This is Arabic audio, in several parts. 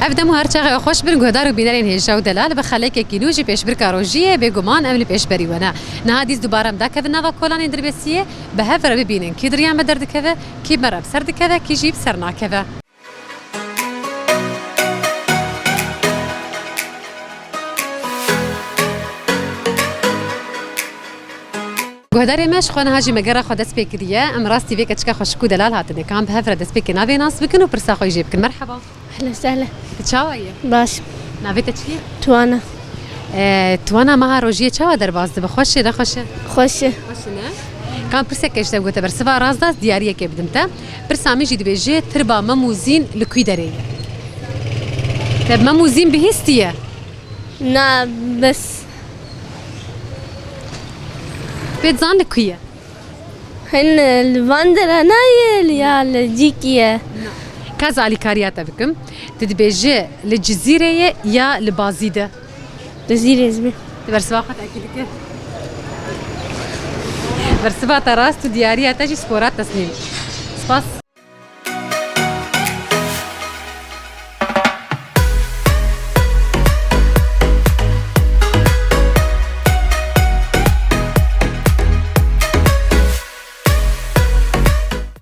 افدمو هرچاغ خوش بن گهدار و بینرین هیجا و دلال بخاله که کیلوجی پیش بر کاروجیه بگمان امل پیش بری ونا نهادیز دوباره مدا که نوا کلان دربسیه به هفر ببینن کی دریان بدر دکوه کی مرب سر دکوه کی جیب سر ناکوه گهداری مش خونه هاجی مگر خود دست بکریه ام راستی ویک چکا خوشکو دلال هاتنه کام به هفر دست بکی ناوی ناس بکن و پرسا خوی جیب کن مرحبا اهلا وسهلا تشاویه باش ناویت چیه توانا توانا ما روجیه چاوا در باز ده خوشه ده خوشه خوشه خوشه نه کام پرسه کشته گوته بر سوا راز داست دیاریه که بدم تا پرسامی جی دبیجه تربا مموزین لکوی داره تب مموزین بهستیه نه بس بيتزان لكوية هن الفاندرا نايل يا الجيكية كذا على كارياتا بكم تدبيجي للجزيرة يا لبازيدة جزيرة زمي برسواقة أكيد كده برسواقة راس ديارية تجي سبورات تسنيم سباس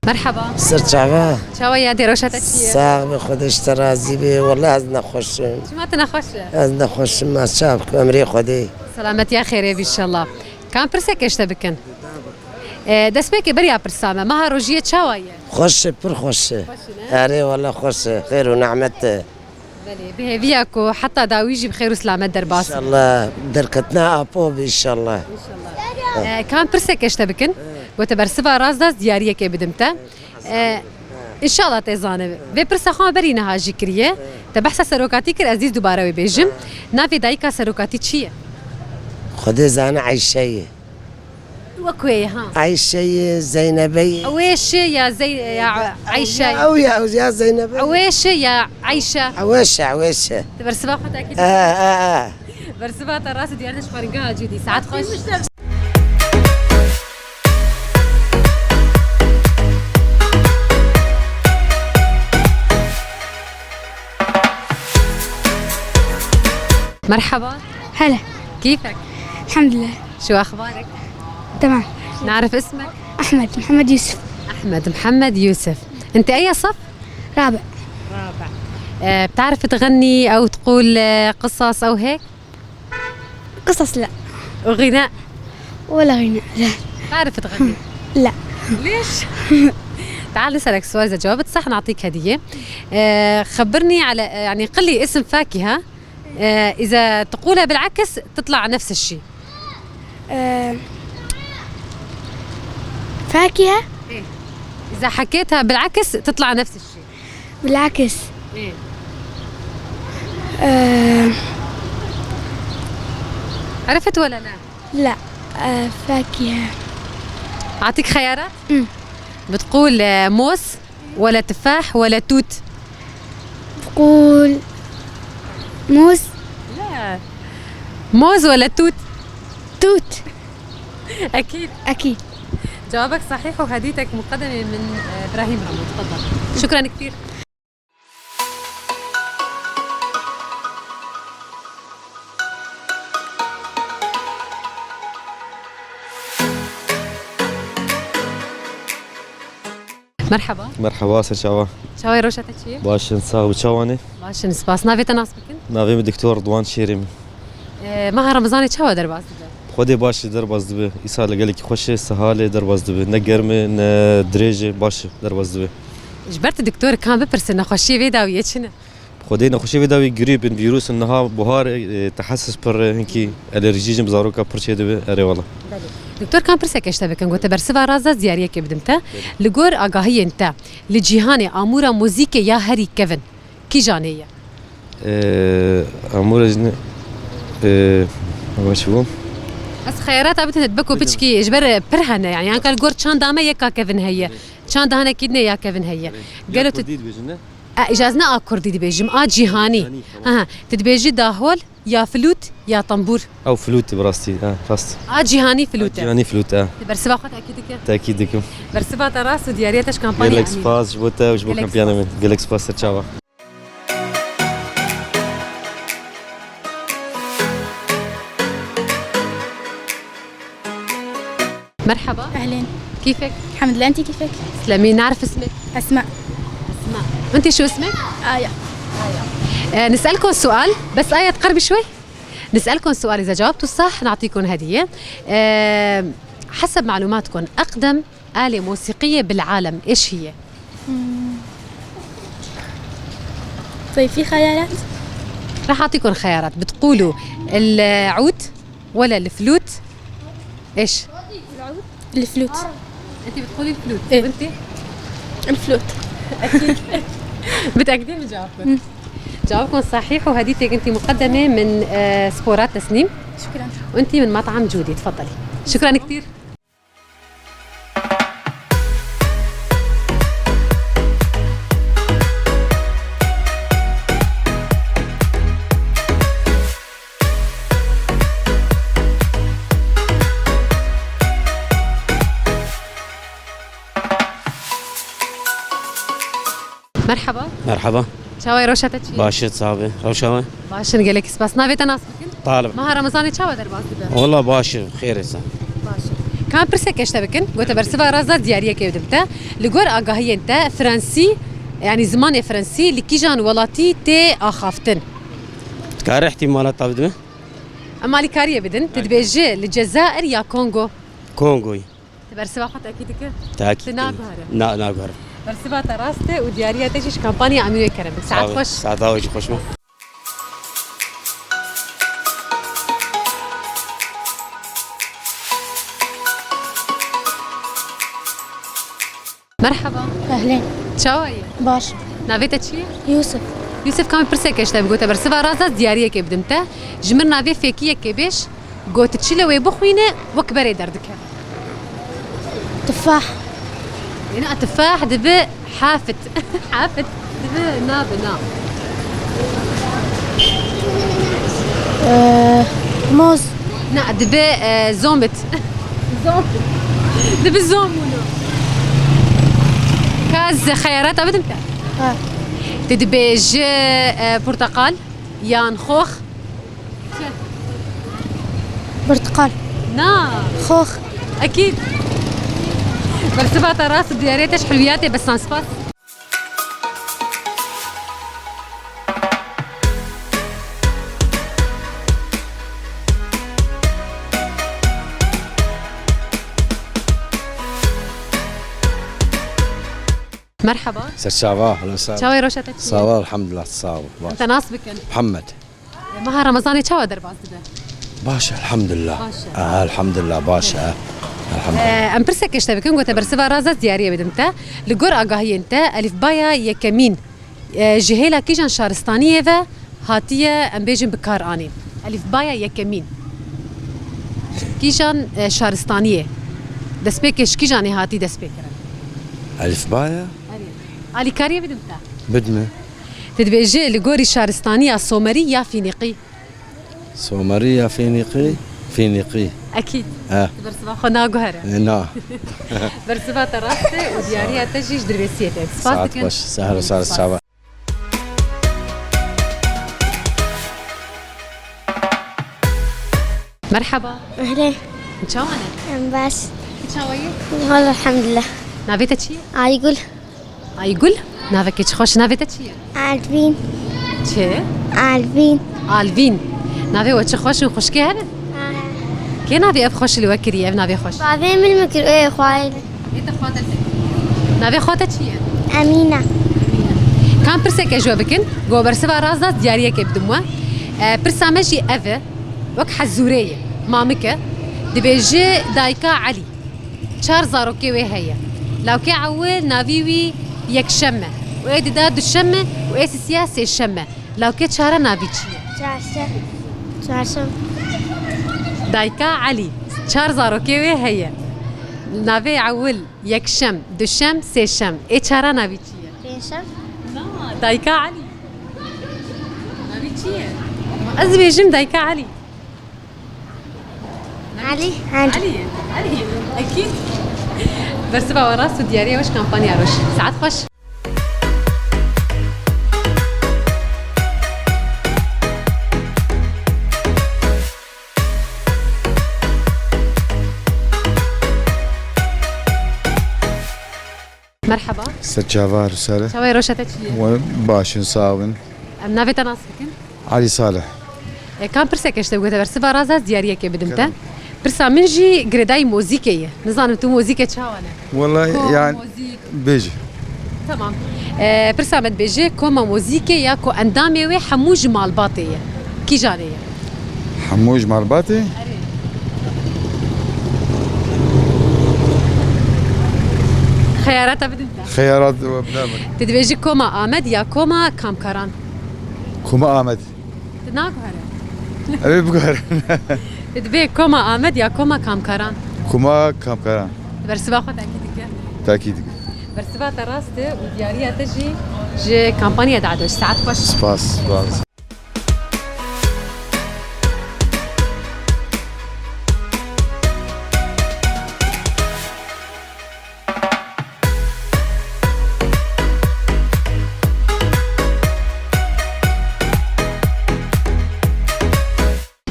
مرحبا سرچاوا شو يا دي روشة تشيه ساغ خودش ترازی به والله از نخوشم شو ما تنخوش از نخوشم ما شاب امری خودی سلامت يا خير ان شاء الله كان برسك ايش تبكن دست بك بريا برسامه ما روجيه شوايه خوش پر خوشه اره والله خوشه خیر و نعمت ان بلي به فيكو حتى داويجي بخير وسلامه درباس شاء الله دركتنا ابو ان شاء الله كان برسك ايش تبكن وتبرسفا راس داس دياريه كي بدمته ان شاء الله تيزانه في برسخان برينا هاجي كريه تبحث سروكاتي كر عزيز دوباره بيجم نافي دايكا سروكاتي تشيه خودی زن عیشه وكوي ها عیشه زینبی عويش يا زي يا عيشه او یا زینبی عويش يا عيشه عوشه تبرسفا خد اكيد برسفا راس ديارنا شفارنقا جدي ساعات خوش مرحبا هلا كيفك؟ الحمد لله شو أخبارك؟ تمام نعرف اسمك؟ أحمد محمد يوسف أحمد محمد يوسف أنت أي صف؟ رابع بتعرف تغني أو تقول قصص أو هيك؟ قصص لا وغناء؟ ولا غناء لا تعرف تغني؟ لا ليش؟ تعال نسألك سؤال إذا جاوبت صح نعطيك هدية خبرني على يعني قل لي اسم فاكهة إذا تقولها بالعكس تطلع نفس الشيء فاكهة إيه؟ إذا حكيتها بالعكس تطلع نفس الشيء بالعكس إيه؟ عرفت ولا لا؟ لا فاكهة أعطيك خيارات؟ بتقول موز ولا تفاح ولا توت؟ بقول موز لا موز ولا توت؟ توت أكيد جوابك صحيح وهديتك مقدمة من إبراهيم رمو تفضل شكرا كثير مرحبا سشاوا شاوي روشة تشي باش نصاغ بتشاواني باش نسباس نافي تناس بكن ناوي الدكتور رضوان شيريم مها رمضاني شاوا درباس خودي باش درباز دبي يسال قالك خوش سهاله درباز دبي نقرمه دريجه باش درباز دبي جبرت الدكتور كان ببرس انه خوشي فيدا ويتشنا خودي نخوشي فيداوي قريب فيروس انها بهار تحسس بر هنكي الرجيج بزاروكا برشي دبي اري والله دكتور كان برسك ايش تبي كان قلت برسفا رازا زياريه كي بدمتا لغور اغاهي انت لجيهاني امورا موزيكا يا هاري كيفن كي جانيه امورا جن شو بس خيارات ابت تبكو بتشكي اجبر برهنه يعني قال غور شان دامه يا كيفن هي شان دهنا كيدنا يا كيفن هي قالوا اجازنا كردي بيجم جيهاني تدبيجي داهول يا فلوت يا طنبور او فلوت براستي راست جيهاني فلوت جيهاني فلوت برسبا خد اكيد تاكيدكم برسبا تراس ودياريتش كامبانيا جالكس باس جبوتا وجبو كامبيانا من جالكس باس تشاوا مرحبا. أهلين. كيفك؟ الحمد لله، أنتي كيفك؟ تسلمي. نعرف اسمك؟ أسماء. اسماء. وانت شو اسمك؟ آية. نسألكم سؤال، بس آية تقربي شوي. نسألكم سؤال، إذا جاوبتوا صح نعطيكم هدية. حسب معلوماتكم أقدم آلة موسيقية بالعالم إيش هي؟ طيب في خيارات؟ راح أعطيكم خيارات، بتقولوا العود ولا الفلوت؟ إيش؟ الفلوت. أنت بتقولي الفلوت. إيه. وأنت؟ الفلوت. متأكدين من جوابكم؟ جوابكم صحيح، وهديتك أنت مقدمة من سبورات تسنيم، شكرا. وأنت من مطعم جودي. تفضلي. شكرا كثير. مرحبا. مرحبا. چاوی روشا تچی؟ باشید صاحبي روشاوي. باشن گلک سپاس. ناوی تناس بکن؟ طالب. ماه رمضان چاوا در باز بده؟ والله باشه خير هسه. باشه. كان برسك ايش تبكن؟ قلت برسبا رازا دياريه كيف دبته؟ لقور اقاهي انت فرنسي، يعني زمان فرنسي اللي كيجان ولاتي تي اخافتن. كاري احتمالات طابدمه؟ اما لي كاريه بدن تدبيجي للجزائر يا كونغو. كونغوي. برسبا حتى اكيد كده؟ تاكيد. تناقهره. ناقهر. برسبا تراسته ودياريه تجيش كامبانيا امير كرم. ساعات خوش. ساعات واجي خوش ما. مرحبا. أهلين. چاوی؟ باش. ناوی تچی؟ يوسف. يوسف كان برسك ايش تبي قلت برسبا رازا دياريه كيف بدمته؟ جمر ناوي فيكيه كيفش؟ قلت تشيله ويبخوينه وكبري دردك. تفاح. هنا تفاح دبي حافت حافت دبي ناب ناب. موز. لا دبي زومبت زومبت دبي زومونو. كاز خيارات أبدا متى؟ تدبي ج برتقال يان خوخ. برتقال. نا خوخ. أكيد. برسبها تراس دياريتش حلوياتي بس سانسباس. مرحبا. سرسابا اهلا وسهلا. چاوی روشا تچی؟ صابا الحمد لله صابا. انت ناس بكن؟ محمد. مها رمضاني چاوا در باز بده؟ باشا الحمد لله. باشا. الحمد لله باشا. الحمد لله. ام برسك ايش تبكن قلت برسبها رازا دياريه بدمتا لقور اقاهي انت الف بايا يكمين جهيلا كيجان شارستانيه و هاتيه ام بيجن بكار انين الف بايا يكمين كيجان شارستانيه دسبيكش كيجان هاتي دسبيكر الف بايا. الي كاريه بدمتا بدمه. تدبيجي لقوري شارستانيه صومري يا فينيقي. سومرية فينيقي. فينيقي. اكيد. اه. برسبها خنا قهره. نا. برسبها تراسته ودياريه تجيش دربسيتك. ساعات باش سهل وسهل صابا. مرحبا. أهلين. نشاوانا بس. نشاويه والله الحمد لله. نافيتا تشي؟ يقول يقول نافك خوش نافيتا تشي؟ عارفين. تشي؟ عارفين. الفين نافي وتش خوش وخوش كي هذا؟ كي نافي اب خوش اللي وكري اب نافي خوش. بعدين من المكر ايه خوايل. انت خواتك نافي خواتك تشي؟ أمينة. كان برسك اجوابكن جو برسبا رازا دياريه كي بدموا برسامجي افا وك حزوريه مامكه دبيجي دايكا علي شار زاروكي وي هي لو كي عول نافيوي يك شمه وايد داد الشمه وايس سياسي الشمه لو كي شارا نافيتشي شاشة. دايكا علي شار زاروكي وي هي نافي عول يك شم دو شم سي شم اي شارا نافيتشي ريشم. لا دايكا علي نافيتشي ازبي جم دايكا علي علي. عندي. علي اكيد. برسبها وراسه دياريه وش كامبانيا روش ساعات خوش. مرحبا سجافار رسالة شوي روشتك شيء وباشن صاون ام نافي تناسكن علي صالح كان برسك اشتي وقت برسبا رازا دياريه كي بدمتا برسا منجي جريداي موزيكيه نظام تو موزيكه تشاوانا والله يعني موزيك بيجي تمام برسا مد بيجي كوما موزيكي يا كو اندامي وي حموج مال باطيه كي جانيه حموج مالباتي خياراتها بدمتا خيارات وبنعمل تدبيجي كوما آمد يا كوما كامكاران كوما آمد تناكو هلا أبي بقول تدبي كوما آمد يا كوما كامكاران كوما كامكران برسبا خد اكيد تأكيد برسبا تراسته ودياريه تجي جي كامبانيا دعدوش ساعات خوش سباس سباس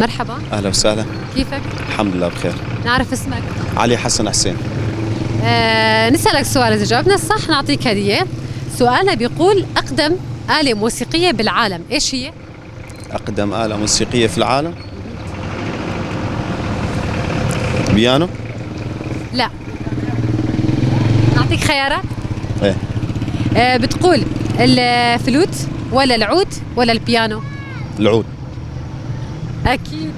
مرحبا اهلا وسهلا، كيفك؟ الحمد لله بخير. نعرف اسمك؟ علي حسن حسين. نسألك سؤال إذا جاوبنا صح نعطيك هدية. سؤالنا بيقول أقدم آلة موسيقية بالعالم إيش هي؟ اقدم آلة موسيقية في العالم بيانو. لا نعطيك خيارات؟ ايه بتقول الفلوت ولا العود ولا البيانو؟ العود. أكيد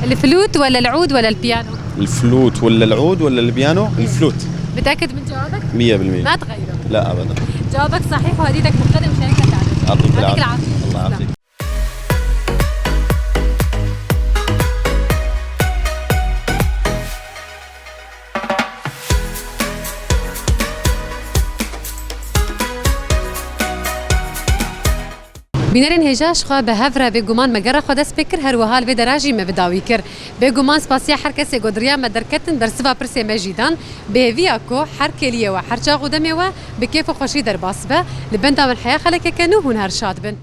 الفلوت ولا العود ولا البيانو؟ الفلوت ولا العود ولا البيانو؟ الفلوت. متأكد من جوابك؟ 100%. ما تغيره. لا ابدا. جوابك صحيح وهديتك مقدم شركة دعدوش. يعطيك يعطيك العافية. العافية. الله يعافيك. بینرین هجاش خوا به هفره به گمان مگر خود است بکر هر وحال به دراجی ما بداوی کر به گمان سپاسیا هر کسی گودریا ما درکتن برسوا پرسی مجیدان به ویا کو هر کلیه و هر چا قدمی و به کیف و خوشی در باس به لبند من حیا خلک کنو هون هر شاد بن